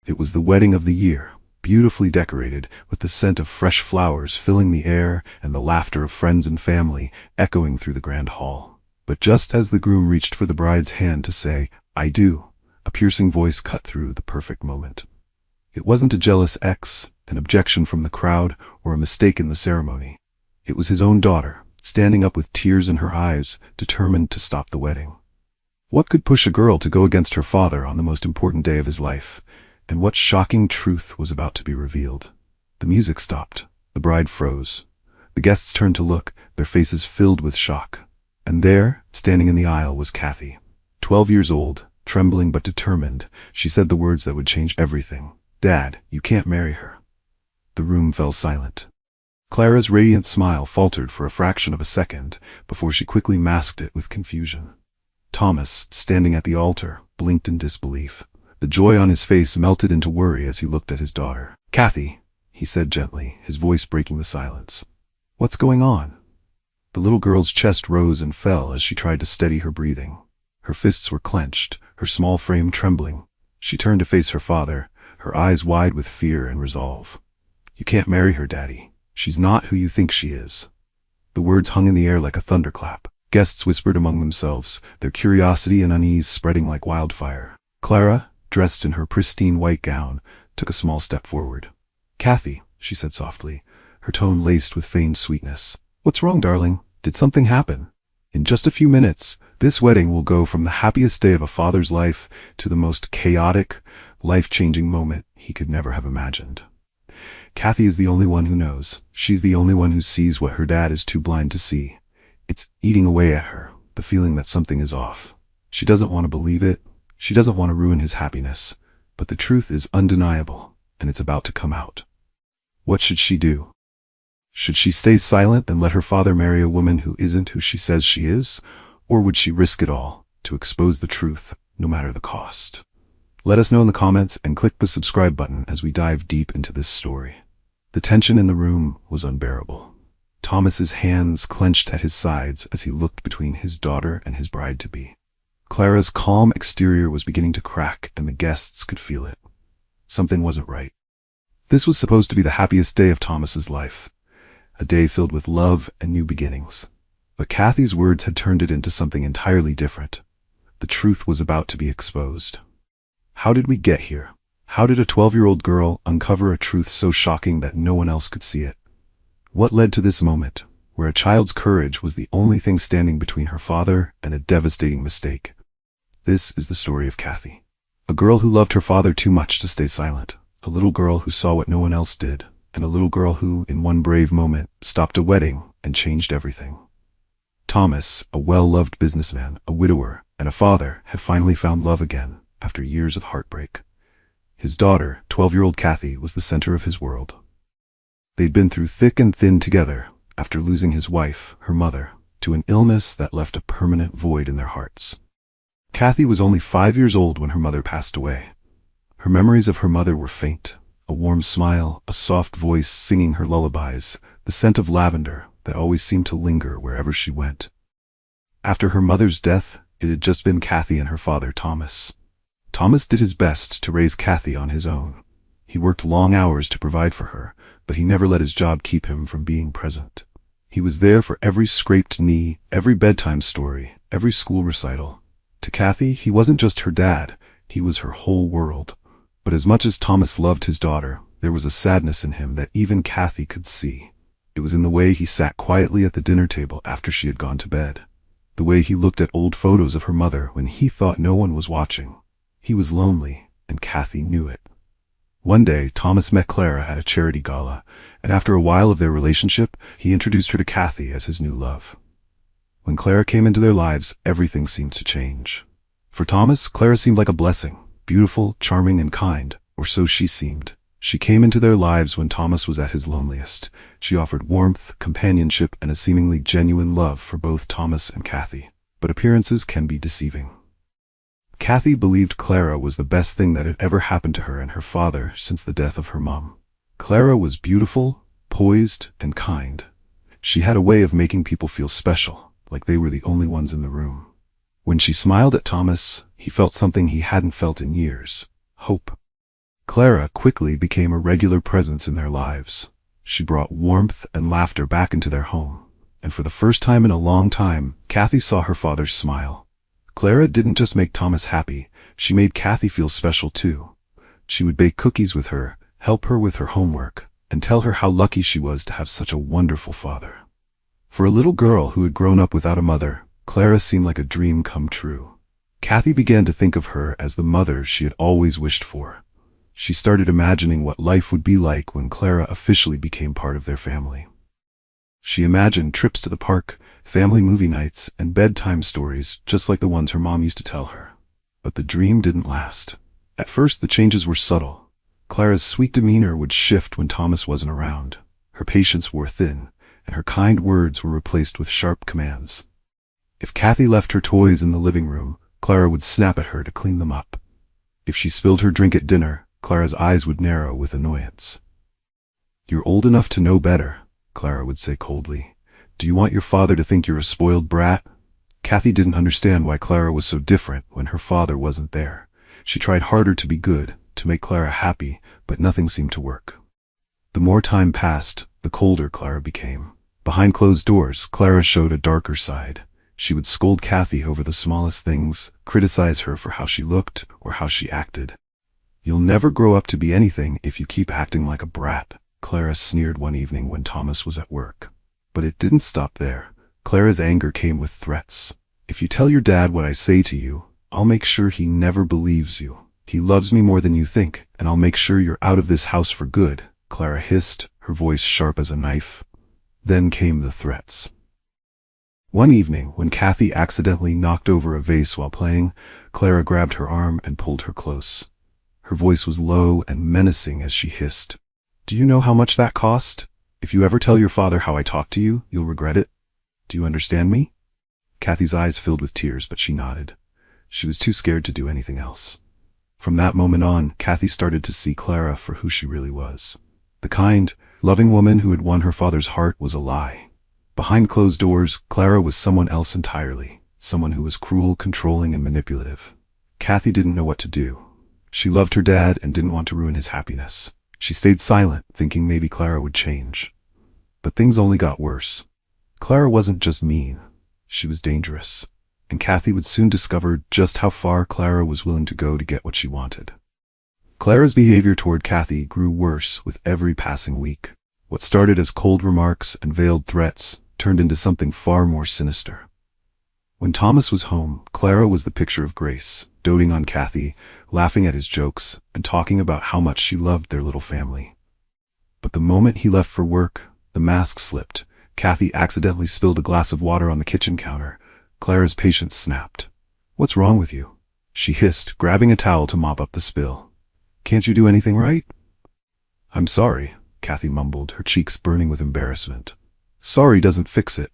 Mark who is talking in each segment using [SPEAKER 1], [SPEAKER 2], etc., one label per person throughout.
[SPEAKER 1] It was the wedding of the year, beautifully decorated, with the scent of fresh flowers filling the air and the laughter of friends and family echoing through the grand hall. But just as the groom reached for the bride's hand to say, "I do," a piercing voice cut through the perfect moment. It wasn't a jealous ex, an objection from the crowd, or a mistake in the ceremony. It was his own daughter, standing up with tears in her eyes, determined to stop the wedding. What could push a girl to go against her father on the most important day of his life? And what shocking truth was about to be revealed? The music stopped. The bride froze. The guests turned to look, their faces filled with shock. And there, standing in the aisle, was Kathy. 12 years old, trembling but determined, she said the words that would change everything. "Dad, you can't marry her." The room fell silent. Clara's radiant smile faltered for a fraction of a second before she quickly masked it with confusion. Thomas, standing at the altar, blinked in disbelief. The joy on his face melted into worry as he looked at his daughter. "Kathy," he said gently, his voice breaking the silence. "What's going on?" The little girl's chest rose and fell as she tried to steady her breathing. Her fists were clenched, her small frame trembling. She turned to face her father, her eyes wide with fear and resolve. "You can't marry her, Daddy. She's not who you think she is." The words hung in the air like a thunderclap. Guests whispered among themselves, their curiosity and unease spreading like wildfire. Clara, dressed in her pristine white gown, took a small step forward. "Kathy," she said softly, her tone laced with feigned sweetness. "What's wrong, darling? Did something happen? In just a few minutes, this wedding will go from the happiest day of a father's life to the most chaotic, life-changing moment he could never have imagined. Kathy is the only one who knows. She's the only one who sees what her dad is too blind to see. It's eating away at her, the feeling that something is off. She doesn't want to believe it. She doesn't want to ruin his happiness. But the truth is undeniable, and it's about to come out. What should she do? Should she stay silent and let her father marry a woman who isn't who she says she is? Or would she risk it all to expose the truth, no matter the cost? Let us know in the comments and click the subscribe button as we dive deep into this story. The tension in the room was unbearable. Thomas's hands clenched at his sides as he looked between his daughter and his bride-to-be. Clara's calm exterior was beginning to crack, and the guests could feel it. Something wasn't right. This was supposed to be the happiest day of Thomas's life, a day filled with love and new beginnings. But Kathy's words had turned it into something entirely different. The truth was about to be exposed. How did we get here? How did a 12-year-old girl uncover a truth so shocking that no one else could see it? What led to this moment, where a child's courage was the only thing standing between her father and a devastating mistake? This is the story of Kathy. A girl who loved her father too much to stay silent. A little girl who saw what no one else did. And a little girl who, in one brave moment, stopped a wedding and changed everything. Thomas, a well-loved businessman, a widower, and a father, had finally found love again, after years of heartbreak. His daughter, 12-year-old Kathy, was the center of his world. They'd been through thick and thin together, after losing his wife, her mother, to an illness that left a permanent void in their hearts. Kathy was only 5 years old when her mother passed away. Her memories of her mother were faint. A warm smile, a soft voice singing her lullabies, the scent of lavender that always seemed to linger wherever she went. After her mother's death, it had just been Kathy and her father, Thomas. Thomas did his best to raise Kathy on his own. He worked long hours to provide for her, but he never let his job keep him from being present. He was there for every scraped knee, every bedtime story, every school recital. To Kathy, he wasn't just her dad, he was her whole world. But as much as Thomas loved his daughter, there was a sadness in him that even Kathy could see. It was in the way he sat quietly at the dinner table after she had gone to bed. The way he looked at old photos of her mother when he thought no one was watching. He was lonely, and Kathy knew it. One day, Thomas met Clara at a charity gala, and after a while of their relationship, he introduced her to Kathy as his new love. When Clara came into their lives, everything seemed to change. For Thomas, Clara seemed like a blessing. Beautiful, charming, and kind, or so she seemed. She came into their lives when Thomas was at his loneliest. She offered warmth, companionship, and a seemingly genuine love for both Thomas and Kathy. But appearances can be deceiving. Kathy believed Clara was the best thing that had ever happened to her and her father since the death of her mom. Clara was beautiful, poised, and kind. She had a way of making people feel special, like they were the only ones in the room. When she smiled at Thomas, he felt something he hadn't felt in years. Hope. Clara quickly became a regular presence in their lives. She brought warmth and laughter back into their home. And for the first time in a long time, Kathy saw her father's smile. Clara didn't just make Thomas happy, she made Kathy feel special too. She would bake cookies with her, help her with her homework, and tell her how lucky she was to have such a wonderful father. For a little girl who had grown up without a mother, Clara seemed like a dream come true. Kathy began to think of her as the mother she had always wished for. She started imagining what life would be like when Clara officially became part of their family. She imagined trips to the park, family movie nights, and bedtime stories just like the ones her mom used to tell her. But the dream didn't last. At first the changes were subtle. Clara's sweet demeanor would shift when Thomas wasn't around. Her patience wore thin, and her kind words were replaced with sharp commands. If Kathy left her toys in the living room, Clara would snap at her to clean them up. If she spilled her drink at dinner, Clara's eyes would narrow with annoyance. "You're old enough to know better," Clara would say coldly. "Do you want your father to think you're a spoiled brat?" Kathy didn't understand why Clara was so different when her father wasn't there. She tried harder to be good, to make Clara happy, but nothing seemed to work. The more time passed, the colder Clara became. Behind closed doors, Clara showed a darker side. She would scold Kathy over the smallest things, criticize her for how she looked or how she acted. "You'll never grow up to be anything if you keep acting like a brat," Clara sneered one evening when Thomas was at work. But it didn't stop there. Clara's anger came with threats. "If you tell your dad what I say to you, I'll make sure he never believes you. He loves me more than you think, and I'll make sure you're out of this house for good," Clara hissed, her voice sharp as a knife. Then came the threats. One evening, when Kathy accidentally knocked over a vase while playing, Clara grabbed her arm and pulled her close. Her voice was low and menacing as she hissed, "Do you know how much that cost? If you ever tell your father how I talk to you, you'll regret it. Do you understand me?" Kathy's eyes filled with tears, but she nodded. She was too scared to do anything else. From that moment on, Kathy started to see Clara for who she really was. The kind, loving woman who had won her father's heart was a lie. Behind closed doors, Clara was someone else entirely, someone who was cruel, controlling, and manipulative. Kathy didn't know what to do. She loved her dad and didn't want to ruin his happiness. She stayed silent, thinking maybe Clara would change. But things only got worse. Clara wasn't just mean. She was dangerous. And Kathy would soon discover just how far Clara was willing to go to get what she wanted. Clara's behavior toward Kathy grew worse with every passing week. What started as cold remarks and veiled threats turned into something far more sinister. When Thomas was home, Clara was the picture of grace, doting on Kathy, laughing at his jokes, and talking about how much she loved their little family. But the moment he left for work, the mask slipped. Kathy accidentally spilled a glass of water on the kitchen counter. Clara's patience snapped. "What's wrong with you?" she hissed, grabbing a towel to mop up the spill. "Can't you do anything right?" "I'm sorry," Kathy mumbled, her cheeks burning with embarrassment. "Sorry doesn't fix it,"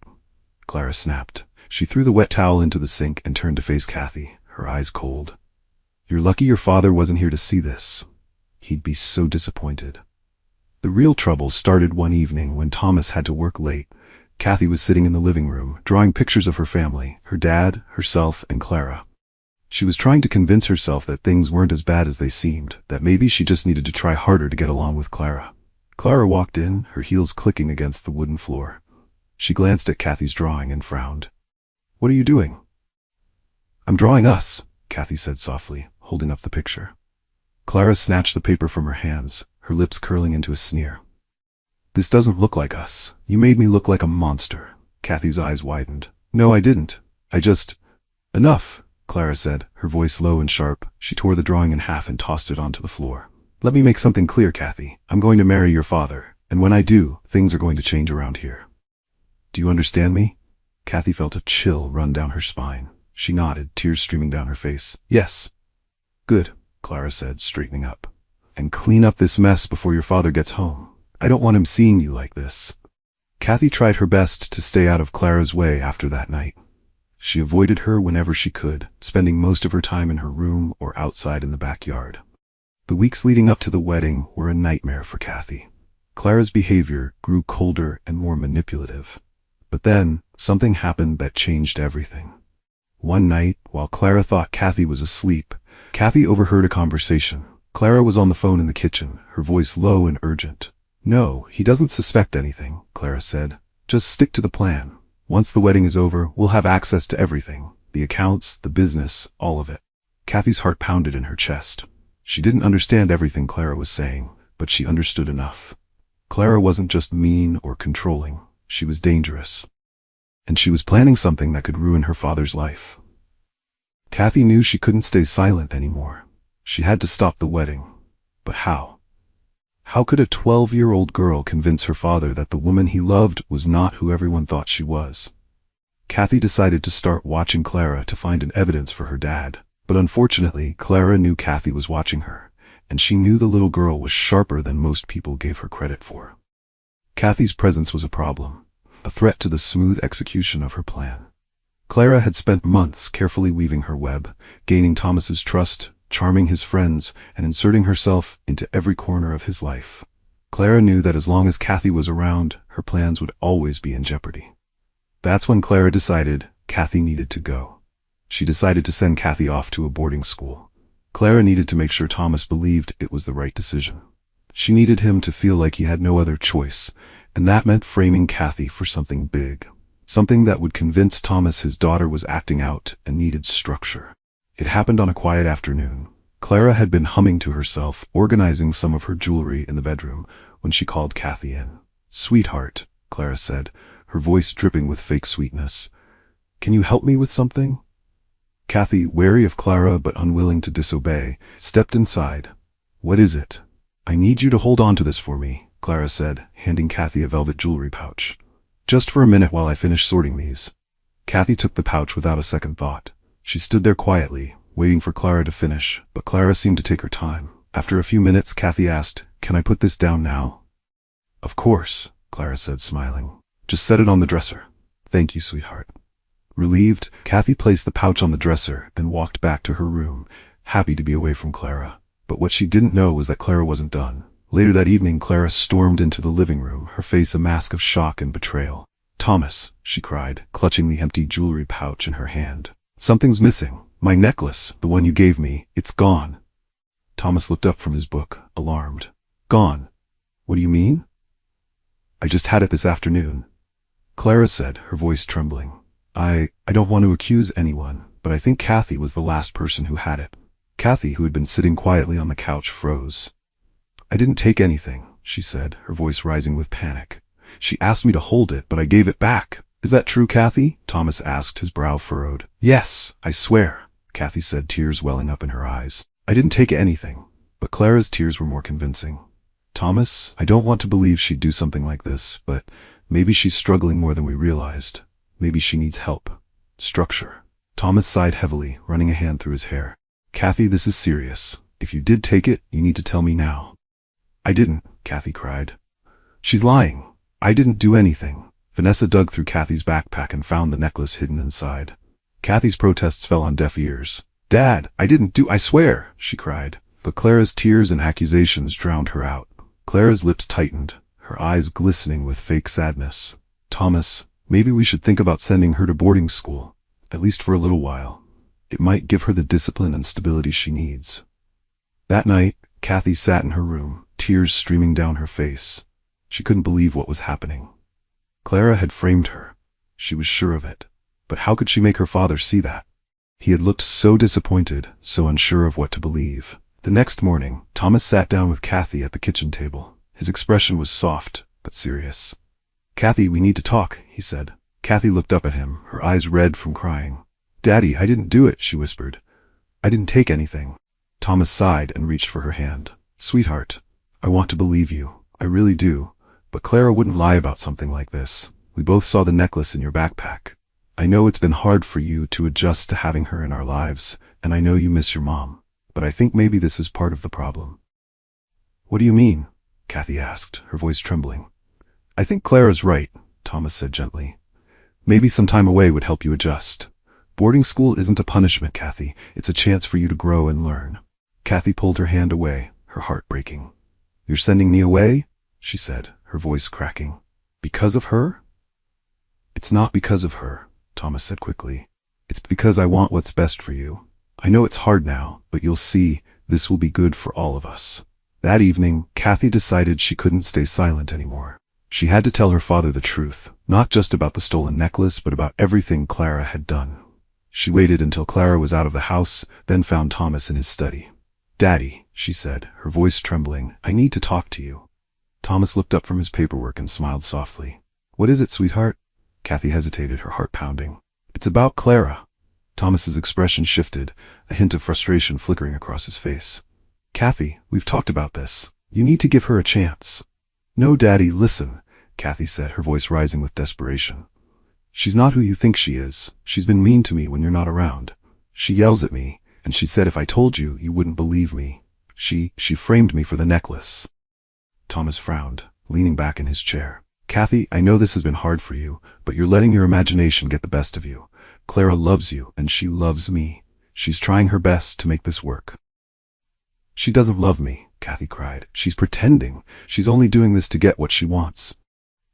[SPEAKER 1] Clara snapped. She threw the wet towel into the sink and turned to face Kathy, her eyes cold. "You're lucky your father wasn't here to see this. He'd be so disappointed." The real trouble started one evening when Thomas had to work late. Kathy was sitting in the living room, drawing pictures of her family, her dad, herself, and Clara. She was trying to convince herself that things weren't as bad as they seemed, that maybe she just needed to try harder to get along with Clara. Clara walked in, her heels clicking against the wooden floor. She glanced at Kathy's drawing and frowned. "What are you doing?" "I'm drawing us," Kathy said softly, holding up the picture. Clara snatched the paper from her hands, her lips curling into a sneer. "This doesn't look like us. You made me look like a monster." Kathy's eyes widened. "No, I didn't. I just—" "Enough," Clara said, her voice low and sharp. She tore the drawing in half and tossed it onto the floor. "Let me make something clear, Kathy. I'm going to marry your father, and when I do, things are going to change around here. Do you understand me?" Kathy felt a chill run down her spine. She nodded, tears streaming down her face. "Yes." "Good," Clara said, straightening up. "And clean up this mess before your father gets home. I don't want him seeing you like this." Kathy tried her best to stay out of Clara's way after that night. She avoided her whenever she could, spending most of her time in her room or outside in the backyard. The weeks leading up to the wedding were a nightmare for Kathy. Clara's behavior grew colder and more manipulative. But then, something happened that changed everything. One night, while Clara thought Kathy was asleep, Kathy overheard a conversation. Clara was on the phone in the kitchen, her voice low and urgent. "No, he doesn't suspect anything," Clara said. "Just stick to the plan. Once the wedding is over, we'll have access to everything. The accounts, the business, all of it." Kathy's heart pounded in her chest. She didn't understand everything Clara was saying, but she understood enough. Clara wasn't just mean or controlling. She was dangerous. And she was planning something that could ruin her father's life. Kathy knew she couldn't stay silent anymore. She had to stop the wedding. But how? How could a 12-year-old girl convince her father that the woman he loved was not who everyone thought she was? Kathy decided to start watching Clara to find an evidence for her dad. But unfortunately, Clara knew Kathy was watching her, and she knew the little girl was sharper than most people gave her credit for. Kathy's presence was a problem, a threat to the smooth execution of her plan. Clara had spent months carefully weaving her web, gaining Thomas's trust, charming his friends, and inserting herself into every corner of his life. Clara knew that as long as Kathy was around, her plans would always be in jeopardy. That's when Clara decided Kathy needed to go. She decided to send Kathy off to a boarding school. Clara needed to make sure Thomas believed it was the right decision. She needed him to feel like he had no other choice, and that meant framing Kathy for something big. Something that would convince Thomas his daughter was acting out and needed structure. It happened on a quiet afternoon. Clara had been humming to herself, organizing some of her jewelry in the bedroom, when she called Kathy in. "Sweetheart," Clara said, her voice dripping with fake sweetness. "Can you help me with something?" Kathy, wary of Clara but unwilling to disobey, stepped inside. "What is it?" "I need you to hold on to this for me," Clara said, handing Kathy a velvet jewelry pouch. "Just for a minute while I finish sorting these." Kathy took the pouch without a second thought. She stood there quietly, waiting for Clara to finish, but Clara seemed to take her time. After a few minutes, Kathy asked, "Can I put this down now?" "Of course," Clara said, smiling. "Just set it on the dresser." "Thank you, sweetheart." Relieved, Kathy placed the pouch on the dresser and walked back to her room, happy to be away from Clara. But what she didn't know was that Clara wasn't done. Later that evening, Clara stormed into the living room, her face a mask of shock and betrayal. "Thomas," she cried, clutching the empty jewelry pouch in her hand. "Something's missing. My necklace, the one you gave me, it's gone." Thomas looked up from his book, alarmed. "Gone? What do you mean?" "I just had it this afternoon," Clara said, her voice trembling. I don't want to accuse anyone, but I think Kathy was the last person who had it." Kathy, who had been sitting quietly on the couch, froze. "I didn't take anything," she said, her voice rising with panic. "She asked me to hold it, but I gave it back." "Is that true, Kathy?" Thomas asked, his brow furrowed. "Yes, I swear," Kathy said, tears welling up in her eyes. "I didn't take anything." But Clara's tears were more convincing. "Thomas, I don't want to believe she'd do something like this, but maybe she's struggling more than we realized. Maybe she needs help. Structure." Thomas sighed heavily, running a hand through his hair. "Kathy, this is serious. If you did take it, you need to tell me now." "I didn't," Kathy cried. "She's lying. I didn't do anything." Vanessa dug through Kathy's backpack and found the necklace hidden inside. Kathy's protests fell on deaf ears. "Dad, I swear," she cried. But Clara's tears and accusations drowned her out. Clara's lips tightened, her eyes glistening with fake sadness. "Thomas, maybe we should think about sending her to boarding school, at least for a little while. It might give her the discipline and stability she needs." That night, Kathy sat in her room, tears streaming down her face. She couldn't believe what was happening. Clara had framed her. She was sure of it. But how could she make her father see that? He had looked so disappointed, so unsure of what to believe. The next morning, Thomas sat down with Kathy at the kitchen table. His expression was soft, but serious. "Kathy, we need to talk," he said. Kathy looked up at him, her eyes red from crying. "Daddy, I didn't do it," she whispered. "I didn't take anything." Thomas sighed and reached for her hand. "Sweetheart, I want to believe you. I really do. But Clara wouldn't lie about something like this. We both saw the necklace in your backpack. I know it's been hard for you to adjust to having her in our lives, and I know you miss your mom. But I think maybe this is part of the problem." "What do you mean?" Kathy asked, her voice trembling. "I think Clara's right," Thomas said gently. "Maybe some time away would help you adjust. Boarding school isn't a punishment, Kathy. It's a chance for you to grow and learn." Kathy pulled her hand away, her heart breaking. "You're sending me away?" she said, her voice cracking. "Because of her?" "It's not because of her," Thomas said quickly. "It's because I want what's best for you. I know it's hard now, but you'll see, This will be good for all of us. That evening, Kathy decided she couldn't stay silent anymore. She had to tell her father the truth, not just about the stolen necklace, but about everything Clara had done. She waited until Clara was out of the house, then found Thomas in his study. "Daddy," she said, her voice trembling, "I need to talk to you." Thomas looked up from his paperwork and smiled softly. "What is it, sweetheart?" Kathy hesitated, her heart pounding. "It's about Clara." Thomas's expression shifted, a hint of frustration flickering across his face. "Kathy, we've talked about this. You need to give her a chance." "No, Daddy, listen," Kathy said, her voice rising with desperation. "She's not who you think she is. She's been mean to me when you're not around. She yells at me, and she said if I told you, you wouldn't believe me. She framed me for the necklace." Thomas frowned, leaning back in his chair. "Kathy, I know this has been hard for you, but you're letting your imagination get the best of you. Clara loves you, and she loves me. She's trying her best to make this work." "She doesn't love me," Kathy cried. "She's pretending. She's only doing this to get what she wants."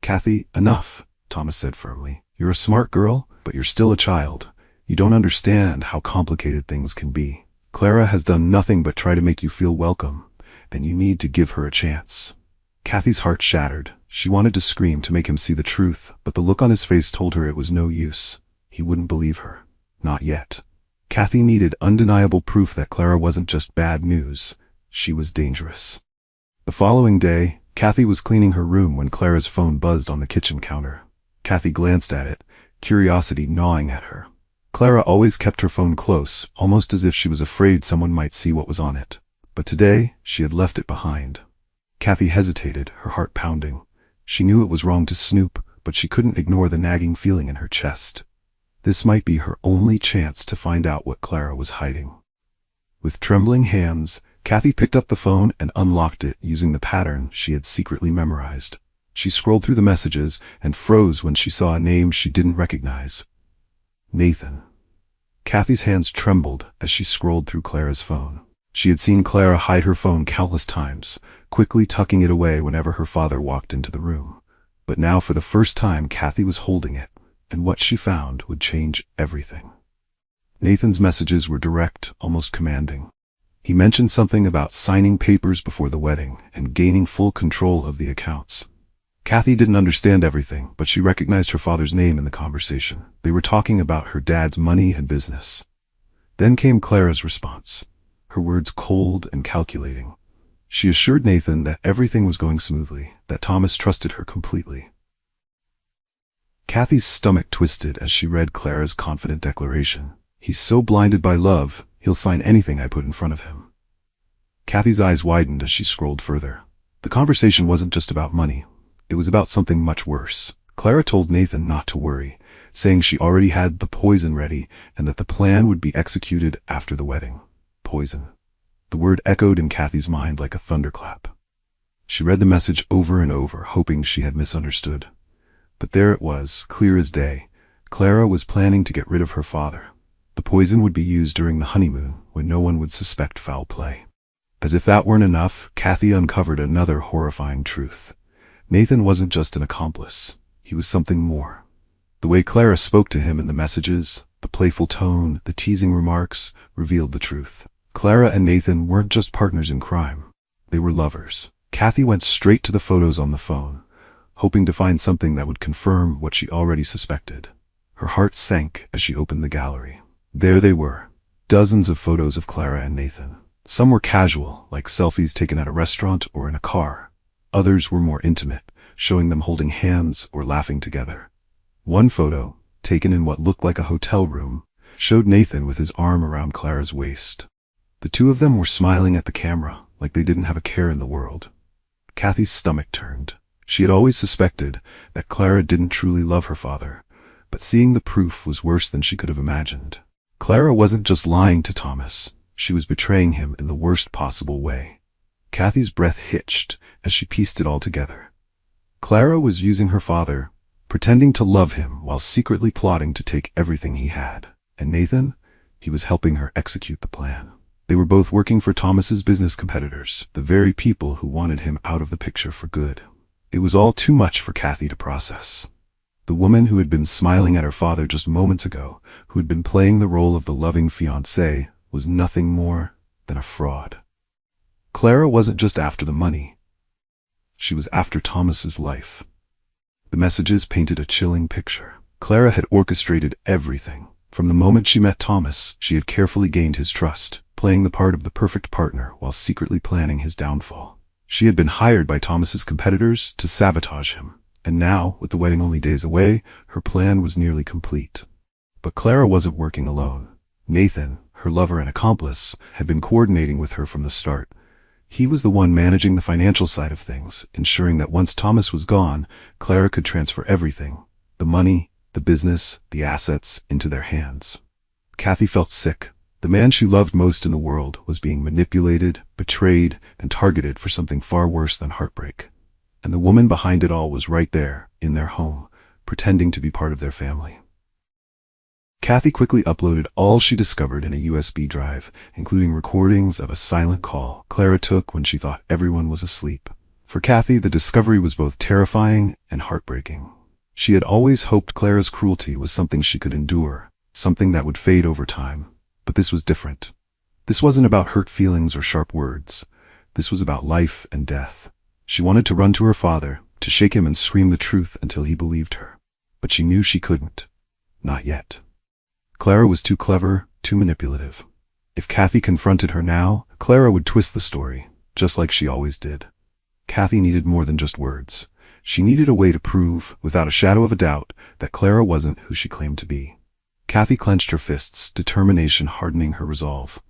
[SPEAKER 1] "Kathy, enough," Thomas said firmly. "You're a smart girl, but you're still a child. You don't understand how complicated things can be. Clara has done nothing but try to make you feel welcome, and you need to give her a chance." Kathy's heart shattered. She wanted to scream to make him see the truth, but the look on his face told her it was no use. He wouldn't believe her. Not yet. Kathy needed undeniable proof that Clara wasn't just bad news. She was dangerous. The following day, Kathy was cleaning her room when Clara's phone buzzed on the kitchen counter. Kathy glanced at it, curiosity gnawing at her. Clara always kept her phone close, almost as if she was afraid someone might see what was on it. But today, she had left it behind. Kathy hesitated, her heart pounding. She knew it was wrong to snoop, but she couldn't ignore the nagging feeling in her chest. This might be her only chance to find out what Clara was hiding. With trembling hands, Kathy picked up the phone and unlocked it using the pattern she had secretly memorized. She scrolled through the messages and froze when she saw a name she didn't recognize. Nathan. Kathy's hands trembled as she scrolled through Clara's phone. She had seen Clara hide her phone countless times, quickly tucking it away whenever her father walked into the room. But now for the first time Kathy was holding it, and what she found would change everything. Nathan's messages were direct, almost commanding. He mentioned something about signing papers before the wedding and gaining full control of the accounts. Kathy didn't understand everything, but she recognized her father's name in the conversation. They were talking about her dad's money and business. Then came Clara's response, her words cold and calculating. She assured Nathan that everything was going smoothly, that Thomas trusted her completely. Kathy's stomach twisted as she read Clara's confident declaration. "He's so blinded by love, he'll sign anything I put in front of him." Kathy's eyes widened as she scrolled further. The conversation wasn't just about money. It was about something much worse. Clara told Nathan not to worry, saying she already had the poison ready and that the plan would be executed after the wedding. Poison. The word echoed in Kathy's mind like a thunderclap. She read the message over and over, hoping she had misunderstood. But there it was, clear as day. Clara was planning to get rid of her father. The poison would be used during the honeymoon, when no one would suspect foul play. As if that weren't enough, Kathy uncovered another horrifying truth. Nathan wasn't just an accomplice. He was something more. The way Clara spoke to him in the messages, the playful tone, the teasing remarks, revealed the truth. Clara and Nathan weren't just partners in crime. They were lovers. Kathy went straight to the photos on the phone, hoping to find something that would confirm what she already suspected. Her heart sank as she opened the gallery. There they were, dozens of photos of Clara and Nathan. Some were casual, like selfies taken at a restaurant or in a car. Others were more intimate, showing them holding hands or laughing together. One photo, taken in what looked like a hotel room, showed Nathan with his arm around Clara's waist. The two of them were smiling at the camera, like they didn't have a care in the world. Kathy's stomach turned. She had always suspected that Clara didn't truly love her father, but seeing the proof was worse than she could have imagined. Clara wasn't just lying to Thomas, she was betraying him in the worst possible way. Kathy's breath hitched as she pieced it all together. Clara was using her father, pretending to love him while secretly plotting to take everything he had. And Nathan? He was helping her execute the plan. They were both working for Thomas's business competitors, the very people who wanted him out of the picture for good. It was all too much for Kathy to process. The woman who had been smiling at her father just moments ago, who had been playing the role of the loving fiancée, was nothing more than a fraud. Clara wasn't just after the money. She was after Thomas's life. The messages painted a chilling picture. Clara had orchestrated everything. From the moment she met Thomas, she had carefully gained his trust, playing the part of the perfect partner while secretly planning his downfall. She had been hired by Thomas's competitors to sabotage him, and now, with the wedding only days away, her plan was nearly complete. But Clara wasn't working alone. Nathan, her lover and accomplice, had been coordinating with her from the start. He was the one managing the financial side of things, ensuring that once Thomas was gone, Clara could transfer everything, the money, the business, the assets, into their hands. Kathy felt sick. The man she loved most in the world was being manipulated, betrayed, and targeted for something far worse than heartbreak. And the woman behind it all was right there, in their home, pretending to be part of their family. Kathy quickly uploaded all she discovered in a USB drive, including recordings of a silent call Clara took when she thought everyone was asleep. For Kathy, the discovery was both terrifying and heartbreaking. She had always hoped Clara's cruelty was something she could endure, something that would fade over time. But this was different. This wasn't about hurt feelings or sharp words. This was about life and death. She wanted to run to her father, to shake him and scream the truth until he believed her. But she knew she couldn't. Not yet. Clara was too clever, too manipulative. If Kathy confronted her now, Clara would twist the story, just like she always did. Kathy needed more than just words. She needed a way to prove, without a shadow of a doubt, that Clara wasn't who she claimed to be. Kathy clenched her fists, determination hardening her resolve.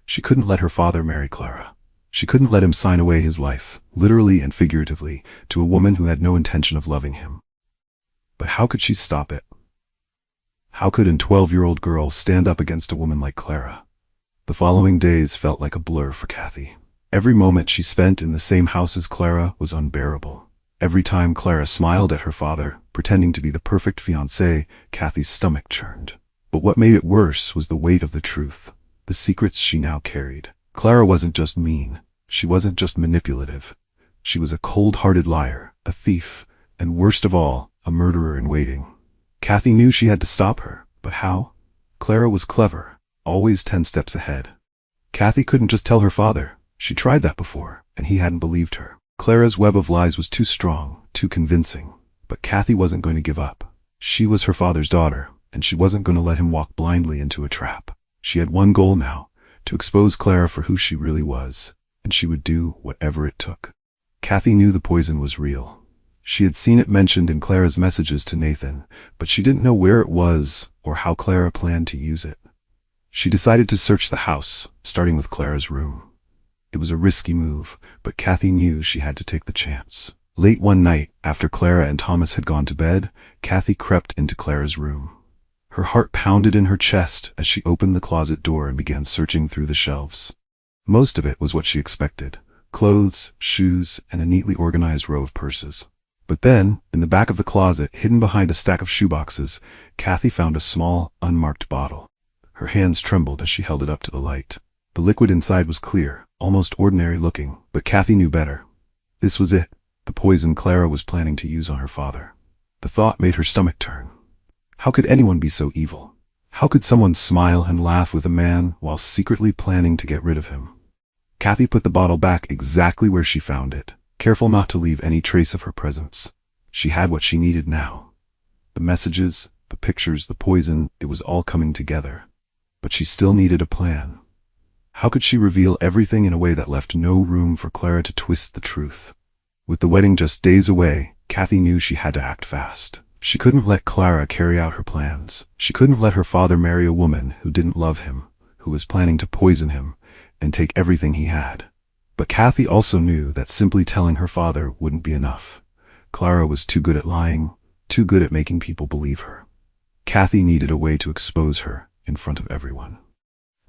[SPEAKER 1] She couldn't let her father marry Clara. She couldn't let him sign away his life, literally and figuratively, to a woman who had no intention of loving him. But how could she stop it? How could a 12-year-old girl stand up against a woman like Clara? The following days felt like a blur for Kathy. Every moment she spent in the same house as Clara was unbearable. Every time Clara smiled at her father, pretending to be the perfect fiancé, Kathy's stomach churned. But what made it worse was the weight of the truth, the secrets she now carried. Clara wasn't just mean. She wasn't just manipulative. She was a cold-hearted liar, a thief, and worst of all, a murderer in waiting. Kathy knew she had to stop her, but how? Clara was clever, always 10 steps ahead. Kathy couldn't just tell her father. She tried that before, and he hadn't believed her. Clara's web of lies was too strong, too convincing. But Kathy wasn't going to give up. She was her father's daughter, and she wasn't going to let him walk blindly into a trap. She had one goal now, to expose Clara for who she really was, and she would do whatever it took. Kathy knew the poison was real. She had seen it mentioned in Clara's messages to Nathan, but she didn't know where it was or how Clara planned to use it. She decided to search the house, starting with Clara's room. It was a risky move, but Kathy knew she had to take the chance. Late one night, after Clara and Thomas had gone to bed, Kathy crept into Clara's room. Her heart pounded in her chest as she opened the closet door and began searching through the shelves. Most of it was what she expected: clothes, shoes, and a neatly organized row of purses. But then, in the back of the closet, hidden behind a stack of shoeboxes, Kathy found a small, unmarked bottle. Her hands trembled as she held it up to the light. The liquid inside was clear, almost ordinary looking, but Kathy knew better. This was it, the poison Clara was planning to use on her father. The thought made her stomach turn. How could anyone be so evil? How could someone smile and laugh with a man while secretly planning to get rid of him? Kathy put the bottle back exactly where she found it, careful not to leave any trace of her presence. She had what she needed now. The messages, the pictures, the poison, it was all coming together. But she still needed a plan. How could she reveal everything in a way that left no room for Clara to twist the truth? With the wedding just days away, Kathy knew she had to act fast. She couldn't let Clara carry out her plans. She couldn't let her father marry a woman who didn't love him, who was planning to poison him and take everything he had. But Kathy also knew that simply telling her father wouldn't be enough. Clara was too good at lying, too good at making people believe her. Kathy needed a way to expose her in front of everyone.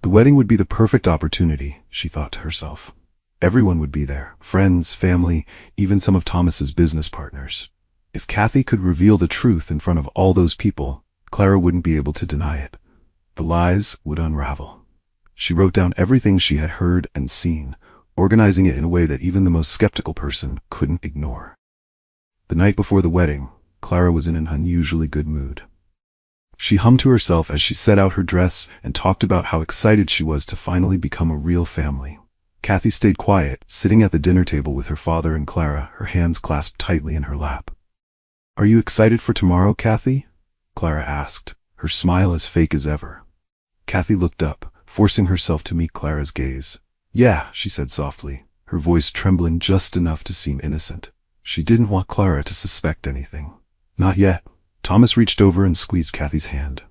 [SPEAKER 1] The wedding would be the perfect opportunity, she thought to herself. Everyone would be there, friends, family, even some of Thomas's business partners. If Kathy could reveal the truth in front of all those people, Clara wouldn't be able to deny it. The lies would unravel. She wrote down everything she had heard and seen, organizing it in a way that even the most skeptical person couldn't ignore. The night before the wedding, Clara was in an unusually good mood. She hummed to herself as she set out her dress and talked about how excited she was to finally become a real family. Kathy stayed quiet, sitting at the dinner table with her father and Clara, her hands clasped tightly in her lap. "Are you excited for tomorrow, Kathy?" Clara asked, her smile as fake as ever. Kathy looked up, forcing herself to meet Clara's gaze. "Yeah," she said softly, her voice trembling just enough to seem innocent. She didn't want Clara to suspect anything. "Not yet." Thomas reached over and squeezed Kathy's hand.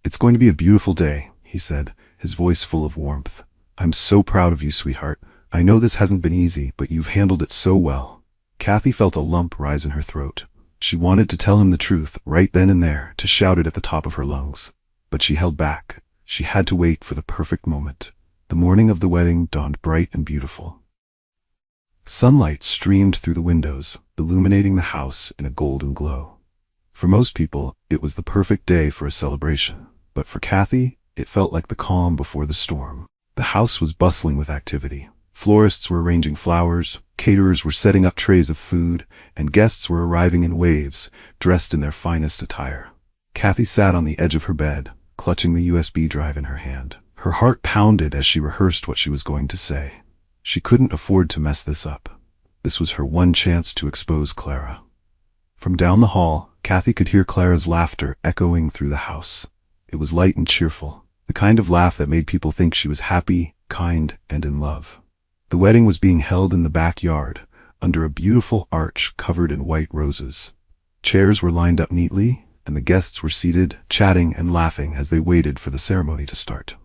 [SPEAKER 1] "It's going to be a beautiful day," he said, his voice full of warmth. "I'm so proud of you, sweetheart. I know this hasn't been easy, but you've handled it so well." Kathy felt a lump rise in her throat. She wanted to tell him the truth right then and there, to shout it at the top of her lungs. But she held back. She had to wait for the perfect moment. The morning of the wedding dawned bright and beautiful. Sunlight streamed through the windows, illuminating the house in a golden glow. For most people, it was the perfect day for a celebration. But for Kathy, it felt like the calm before the storm. The house was bustling with activity. Florists were arranging flowers, caterers were setting up trays of food, and guests were arriving in waves, dressed in their finest attire. Kathy sat on the edge of her bed, clutching the USB drive in her hand. Her heart pounded as she rehearsed what she was going to say. She couldn't afford to mess this up. This was her one chance to expose Clara. From down the hall, Kathy could hear Clara's laughter echoing through the house. It was light and cheerful, the kind of laugh that made people think she was happy, kind, and in love. The wedding was being held in the backyard, under a beautiful arch covered in white roses. Chairs were lined up neatly, and the guests were seated, chatting and laughing as they waited for the ceremony to start.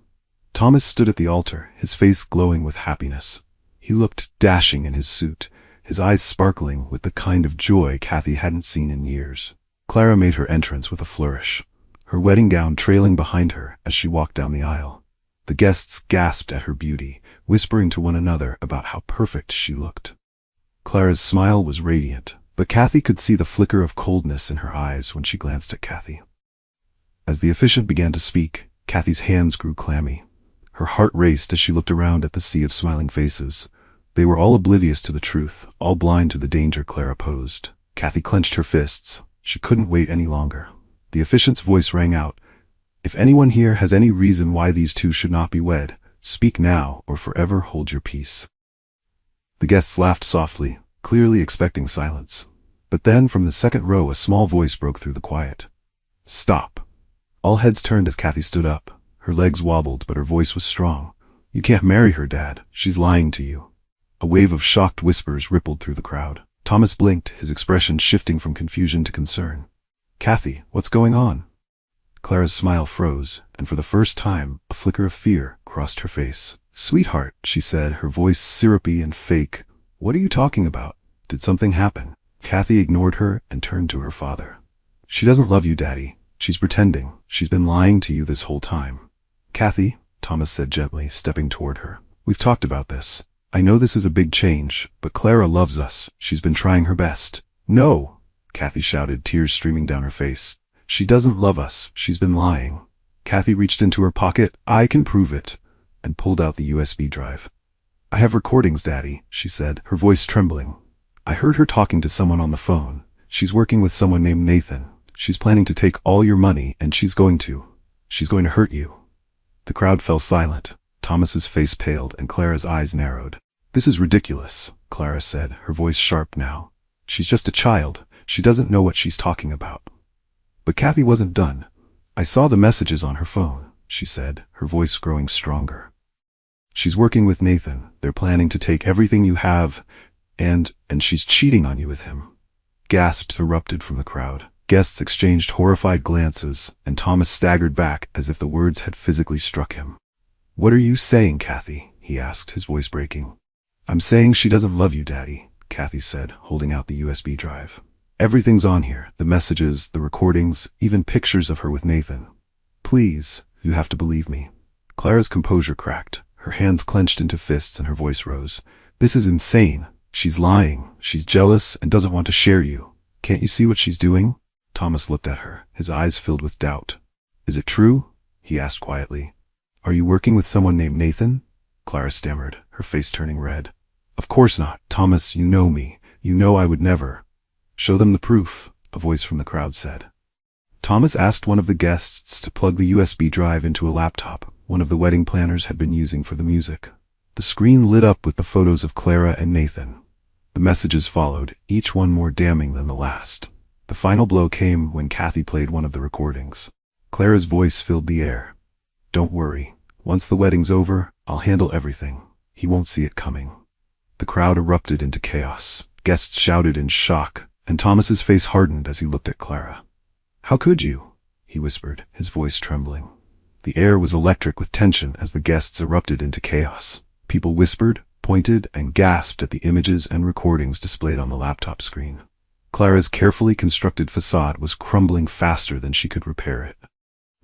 [SPEAKER 1] Thomas stood at the altar, his face glowing with happiness. He looked dashing in his suit, his eyes sparkling with the kind of joy Kathy hadn't seen in years. Clara made her entrance with a flourish, her wedding gown trailing behind her as she walked down the aisle. The guests gasped at her beauty, whispering to one another about how perfect she looked. Clara's smile was radiant, but Kathy could see the flicker of coldness in her eyes when she glanced at Kathy. As the officiant began to speak, Kathy's hands grew clammy. Her heart raced as she looked around at the sea of smiling faces. They were all oblivious to the truth, all blind to the danger Clara posed. Kathy clenched her fists. She couldn't wait any longer. The officiant's voice rang out. "If anyone here has any reason why these two should not be wed, speak now or forever hold your peace." The guests laughed softly, clearly expecting silence. But then from the second row a small voice broke through the quiet. "Stop." All heads turned as Kathy stood up. Her legs wobbled, but her voice was strong. "You can't marry her, Dad. She's lying to you." A wave of shocked whispers rippled through the crowd. Thomas blinked, his expression shifting from confusion to concern. "Kathy, what's going on?" Clara's smile froze, and for the first time, a flicker of fear crossed her face. "Sweetheart," she said, her voice syrupy and fake. "What are you talking about? Did something happen?" Kathy ignored her and turned to her father. "She doesn't love you, Daddy. She's pretending. She's been lying to you this whole time." "Kathy," Thomas said gently, stepping toward her. "We've talked about this. I know this is a big change, but Clara loves us. She's been trying her best." "No!" Kathy shouted, tears streaming down her face. "She doesn't love us. She's been lying." Kathy reached into her pocket. "I can prove it," and pulled out the USB drive. "I have recordings, Daddy," she said, her voice trembling. "I heard her talking to someone on the phone. She's working with someone named Nathan. She's planning to take all your money, and she's going to hurt you." The crowd fell silent. Thomas's face paled, and Clara's eyes narrowed. "This is ridiculous," Clara said, her voice sharp now. "She's just a child. She doesn't know what she's talking about." But Kathy wasn't done. "I saw the messages on her phone," she said, her voice growing stronger. "She's working with Nathan. They're planning to take everything you have, and she's cheating on you with him." Gasps erupted from the crowd. Guests exchanged horrified glances, and Thomas staggered back as if the words had physically struck him. "What are you saying, Kathy?" he asked, his voice breaking. "I'm saying she doesn't love you, Daddy," Kathy said, holding out the USB drive. "Everything's on here, the messages, the recordings, even pictures of her with Nathan. Please, you have to believe me." Clara's composure cracked. Her hands clenched into fists and her voice rose. "This is insane. She's lying. She's jealous and doesn't want to share you. Can't you see what she's doing?" Thomas looked at her, his eyes filled with doubt. "Is it true?" he asked quietly. "Are you working with someone named Nathan?" Clara stammered, her face turning red. "Of course not. Thomas, you know me. You know I would never." "Show them the proof," a voice from the crowd said. Thomas asked one of the guests to plug the USB drive into a laptop one of the wedding planners had been using for the music. The screen lit up with the photos of Clara and Nathan. The messages followed, each one more damning than the last. The final blow came when Kathy played one of the recordings. Clara's voice filled the air. "Don't worry. Once the wedding's over, I'll handle everything. He won't see it coming." The crowd erupted into chaos. Guests shouted in shock, and Thomas's face hardened as he looked at Clara. "How could you?" he whispered, his voice trembling. The air was electric with tension as the guests erupted into chaos. People whispered, pointed, and gasped at the images and recordings displayed on the laptop screen. Clara's carefully constructed facade was crumbling faster than she could repair it.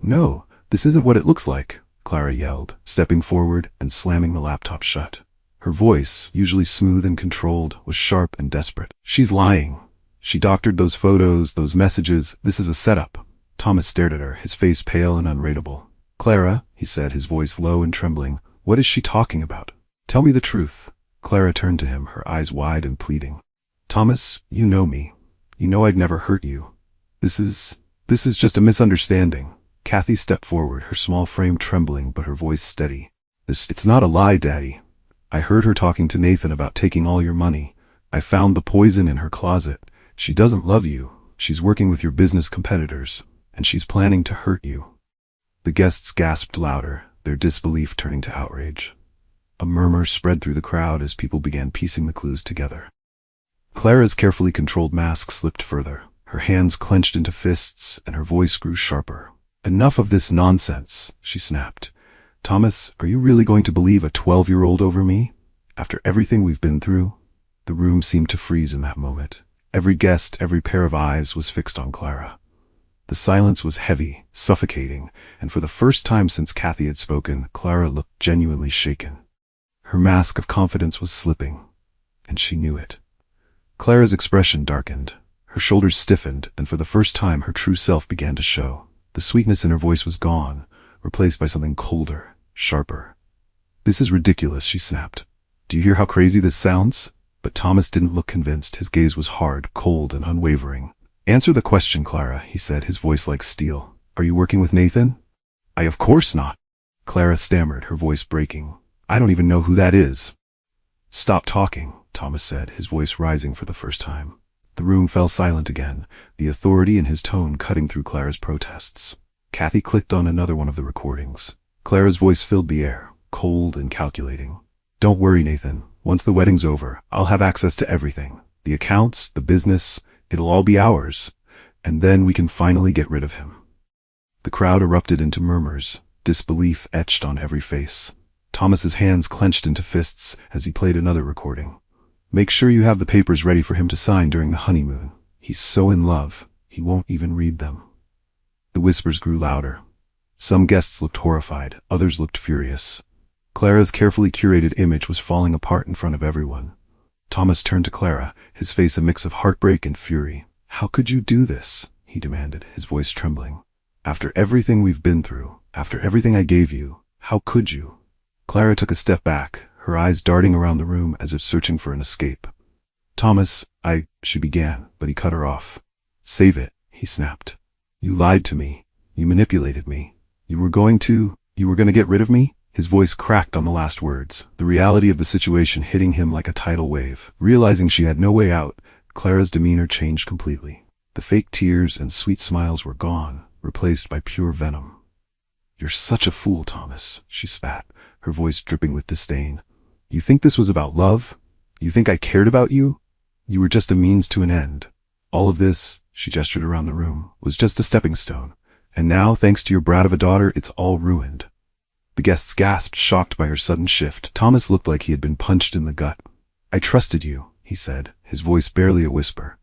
[SPEAKER 1] "No, this isn't what it looks like," Clara yelled, stepping forward and slamming the laptop shut. Her voice, usually smooth and controlled, was sharp and desperate. "She's lying. She doctored those photos, those messages. This is a setup." Thomas stared at her, his face pale and unreadable. "Clara," he said, his voice low and trembling, "what is she talking about? Tell me the truth." Clara turned to him, her eyes wide and pleading. "Thomas, you know me. You know I'd never hurt you. This is just a misunderstanding." Kathy stepped forward, her small frame trembling but her voice steady. It's not a lie, Daddy. I heard her talking to Nathan about taking all your money. I found the poison in her closet. She doesn't love you. She's working with your business competitors, and she's planning to hurt you." The guests gasped louder, their disbelief turning to outrage. A murmur spread through the crowd as people began piecing the clues together. Clara's carefully controlled mask slipped further. Her hands clenched into fists, and her voice grew sharper. "Enough of this nonsense," she snapped. "Thomas, are you really going to believe a 12-year-old over me? After everything we've been through?" The room seemed to freeze in that moment. Every guest, every pair of eyes was fixed on Clara. The silence was heavy, suffocating, and for the first time since Kathy had spoken, Clara looked genuinely shaken. Her mask of confidence was slipping, and she knew it. Clara's expression darkened. Her shoulders stiffened, and for the first time her true self began to show. The sweetness in her voice was gone, replaced by something colder, sharper. "This is ridiculous," she snapped. "Do you hear how crazy this sounds?" But Thomas didn't look convinced. His gaze was hard, cold, and unwavering. "Answer the question, Clara," he said, his voice like steel. "Are you working with Nathan?" Of course not." Clara stammered, her voice breaking. "I don't even know who that is." "Stop talking," Thomas said, his voice rising for the first time. The room fell silent again, the authority in his tone cutting through Clara's protests. Kathy clicked on another one of the recordings. Clara's voice filled the air, cold and calculating. "Don't worry, Nathan. Once the wedding's over, I'll have access to everything. The accounts, the business, it'll all be ours. And then we can finally get rid of him." The crowd erupted into murmurs, disbelief etched on every face. Thomas's hands clenched into fists as he played another recording. "Make sure you have the papers ready for him to sign during the honeymoon. He's so in love, he won't even read them." The whispers grew louder. Some guests looked horrified, others looked furious. Clara's carefully curated image was falling apart in front of everyone. Thomas turned to Clara, his face a mix of heartbreak and fury. "How could you do this?" he demanded, his voice trembling. "After everything we've been through, after everything I gave you, how could you?" Clara took a step back, her eyes darting around the room as if searching for an escape. "Thomas, she began, but he cut her off. "Save it," he snapped. "You lied to me. You manipulated me. You were going to get rid of me?" His voice cracked on the last words, the reality of the situation hitting him like a tidal wave. Realizing she had no way out, Clara's demeanor changed completely. The fake tears and sweet smiles were gone, replaced by pure venom. "You're such a fool, Thomas," she spat, her voice dripping with disdain. "You think this was about love? You think I cared about you? You were just a means to an end. All of this," she gestured around the room, "was just a stepping stone. And now, thanks to your brat of a daughter, it's all ruined." The guests gasped, shocked by her sudden shift. Thomas looked like he had been punched in the gut. "I trusted you," he said, his voice barely a whisper.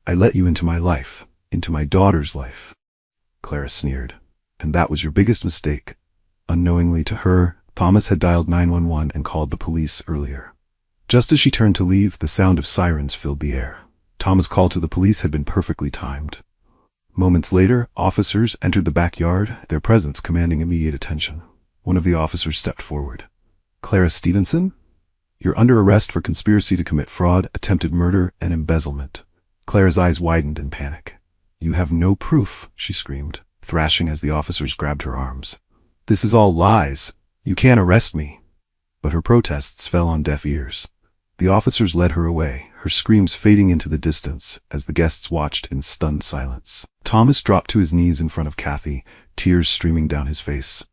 [SPEAKER 1] "I let you into my life, into my daughter's life." Clara sneered. "And that was your biggest mistake." Unknowingly to her, Thomas had dialed 911 and called the police earlier. Just as she turned to leave, the sound of sirens filled the air. Thomas' call to the police had been perfectly timed. Moments later, officers entered the backyard, their presence commanding immediate attention. One of the officers stepped forward. "Clara Stevenson? You're under arrest for conspiracy to commit fraud, attempted murder, and embezzlement." Clara's eyes widened in panic. "You have no proof," she screamed, thrashing as the officers grabbed her arms. "This is all lies. You can't arrest me." but her protests fell on deaf ears. The officers led her away, her screams fading into the distance as the guests watched in stunned silence. Thomas dropped to his knees in front of Kathy, tears streaming down his face.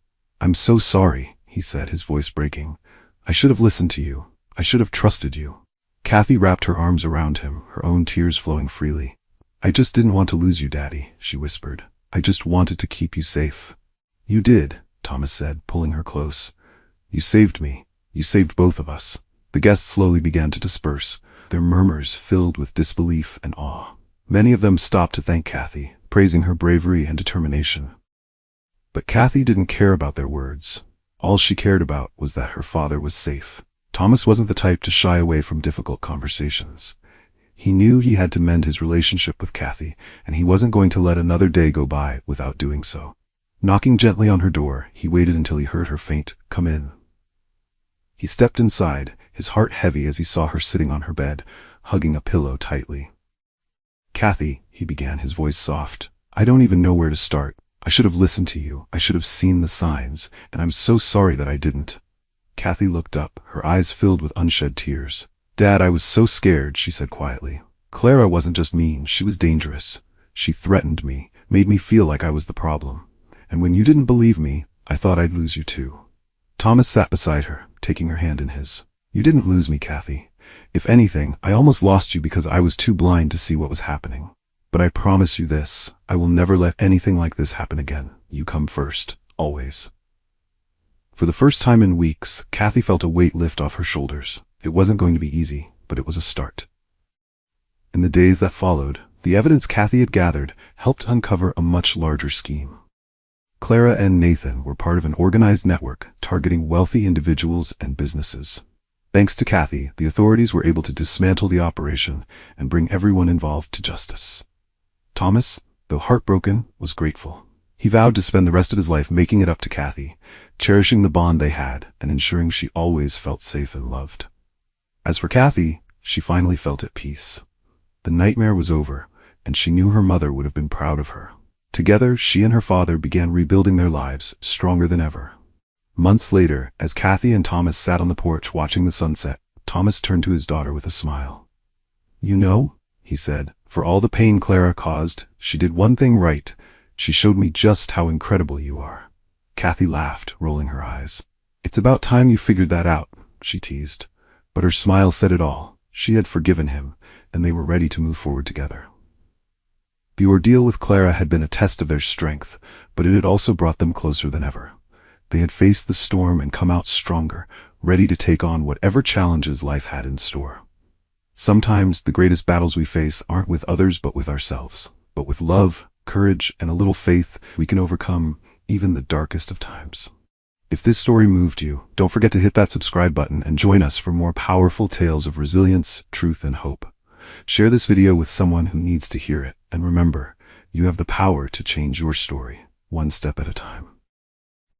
[SPEAKER 1] "I'm so sorry," he said, his voice breaking. "I should have listened to you. I should have trusted you." Kathy wrapped her arms around him, her own tears flowing freely. "I just didn't want to lose you, Daddy," she whispered. "I just wanted to keep you safe." "You did," Thomas said, pulling her close. "You saved me. You saved both of us." The guests slowly began to disperse, their murmurs filled with disbelief and awe. Many of them stopped to thank Kathy, praising her bravery and determination. But Kathy didn't care about their words. All she cared about was that her father was safe. Thomas wasn't the type to shy away from difficult conversations. He knew he had to mend his relationship with Kathy, and he wasn't going to let another day go by without doing so. Knocking gently on her door, he waited until he heard her faint, "Come in." He stepped inside, his heart heavy as he saw her sitting on her bed, hugging a pillow tightly. "Kathy," he began, his voice soft, "I don't even know where to start. I should have listened to you. I should have seen the signs, and I'm so sorry that I didn't." Kathy looked up, her eyes filled with unshed tears. "Dad, I was so scared," she said quietly. "Clara wasn't just mean, she was dangerous. She threatened me, made me feel like I was the problem. And when you didn't believe me, I thought I'd lose you too." Thomas sat beside her, taking her hand in his. "You didn't lose me, Kathy. If anything, I almost lost you because I was too blind to see what was happening. But I promise you this, I will never let anything like this happen again. You come first, always." For the first time in weeks, Kathy felt a weight lift off her shoulders. It wasn't going to be easy, but it was a start. In the days that followed, the evidence Kathy had gathered helped uncover a much larger scheme. Clara and Nathan were part of an organized network targeting wealthy individuals and businesses. Thanks to Kathy, the authorities were able to dismantle the operation and bring everyone involved to justice. Thomas, though heartbroken, was grateful. He vowed to spend the rest of his life making it up to Kathy, cherishing the bond they had and ensuring she always felt safe and loved. As for Kathy, she finally felt at peace. The nightmare was over, and she knew her mother would have been proud of her. Together, she and her father began rebuilding their lives, stronger than ever. Months later, as Kathy and Thomas sat on the porch watching the sunset, Thomas turned to his daughter with a smile. "You know," he said, "for all the pain Clara caused, she did one thing right. She showed me just how incredible you are." Kathy laughed, rolling her eyes. "It's about time you figured that out," she teased. But her smile said it all. She had forgiven him, and they were ready to move forward together. The ordeal with Clara had been a test of their strength, but it had also brought them closer than ever. They had faced the storm and come out stronger, ready to take on whatever challenges life had in store. Sometimes the greatest battles we face aren't with others but with ourselves. But with love, courage, and a little faith, we can overcome even the darkest of times. If this story moved you, don't forget to hit that subscribe button and join us for more powerful tales of resilience, truth, and hope. Share this video with someone who needs to hear it, and remember, you have the power to change your story, one step at a time.